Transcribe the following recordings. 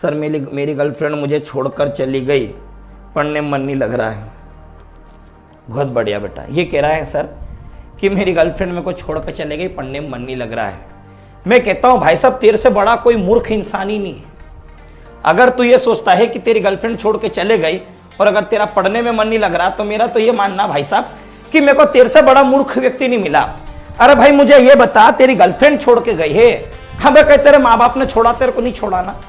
Sir मेरी girlfriend मुझे छोड़कर चली गई, पढ़ने में मन नहीं लग रहा है। बहुत बढ़िया बेटा, ये कह रहा है सर कि मेरी गर्लफ्रेंड मेरे को छोड़कर चले गई, पढ़ने में मन नहीं लग रहा है। मैं कहता हूं भाई साहब, तेरे से बड़ा कोई मूर्ख इंसान ही नहीं है। अगर तू ये सोचता है कि तेरी गर्लफ्रेंड छोड़ के चले गई और अगर तेरा पढ़ने में मन नहीं लग रहा, तो मेरा तो ये मानना भाई साहब कि मेरे को तेरे से बड़ा मूर्ख व्यक्ति नहीं मिला। अरे भाई मुझे ये बता, तेरी गर्लफ्रेंड छोड़ के गई है, हाँ भाई तेरे माँ बाप ने छोड़ा, तेरे को नहीं छोड़ा ना?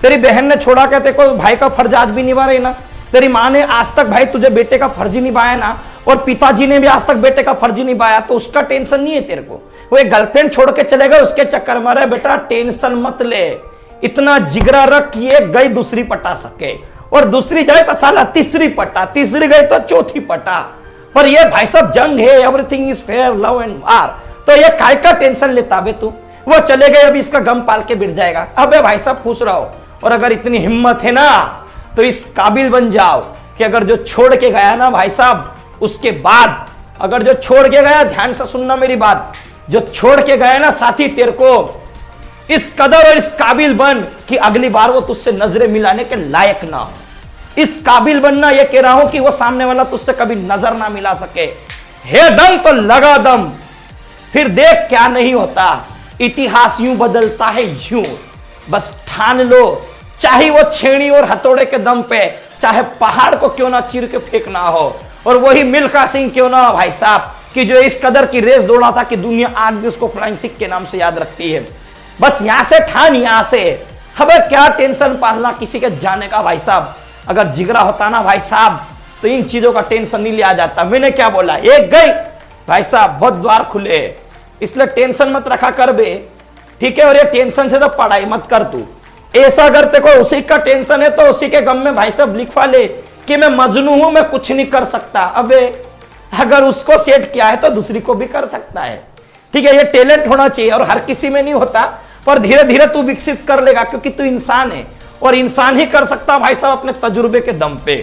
तेरी बहन ने छोड़ा क्या, तेरे को भाई का फर्ज आज भी निभा रही ना? तेरी माँ ने आज तक भाई तुझे बेटे का फर्ज ही निभाया ना, और पिताजी ने भी आज तक बेटे का फर्ज ही निभाया, तो उसका टेंशन नहीं है तेरे को। वो एक गर्लफ्रेंड छोड़ के चले गए, उसके चक्कर में रहे बेटा, टेंशन मत ले, इतना जिगरा रख कि ये गई दूसरी पटा सके, और दूसरी जाए तो साला तीसरी पटा, तीसरी गई तो चौथी पटा। पर ये भाई साहब जंग है, everything is fair, love and वार, तो ये काय का टेंशन लेता बे तू? वो चले गए, अभी इसका गम पाल के बिट जाएगा। अबे भाई साहब खुश रहो, और अगर इतनी हिम्मत है ना तो इस काबिल बन जाओ कि अगर जो छोड़ के गया ना भाई साहब, उसके बाद अगर जो छोड़ के गया, ध्यान से सुनना मेरी बात, जो छोड़ के गया ना साथी, तेरे को इस कदर और इस काबिल बन कि अगली बार वो तुझसे नजरें मिलाने के लायक ना हो। इस काबिल बनना, ये कह रहा हूं कि वो सामने वाला तुझसे कभी नजर ना मिला सके। हे दम तो लगा दम, फिर देख क्या नहीं होता। इतिहास यूं बदलता है यूं, बस ठान लो, चाहे वो छेड़ी और हथौड़े के दम पे, चाहे पहाड़ को क्यों ना चीर के फेंकना हो, और वही मिल्खा सिंह क्यों ना हो भाई साहब, कि जो इस कदर की रेस दौड़ा था कि दुनिया आज भी उसको फ्लाइंग सिख के नाम से याद रखती है। बस यहां से ठान, यहां से हमें क्या टेंशन पालना किसी के जाने का भाई साहब। अगर जिगरा होता ना भाई साहब, तो इन चीजों का टेंशन नहीं लिया जाता। मैंने क्या बोला, एक गई भाई साहब, बहुत द्वार खुले, इसलिए टेंशन मत रखा कर बे, ठीक है? और ये टेंशन से तो पढ़ाई मत कर तू। ऐसा अगर तेको उसी का टेंशन है तो उसी के गम में भाई साहब लिखवा ले कि मैं मजनू हूं, मैं कुछ नहीं कर सकता। अबे अगर उसको सेट किया है तो दूसरी को भी कर सकता है, ठीक है? ये टैलेंट होना चाहिए, और हर किसी में नहीं होता, पर धीरे धीरे तू विकसित कर लेगा, क्योंकि तू इंसान है, और इंसान ही कर सकता भाई साहब अपने तजुर्बे के दम पे।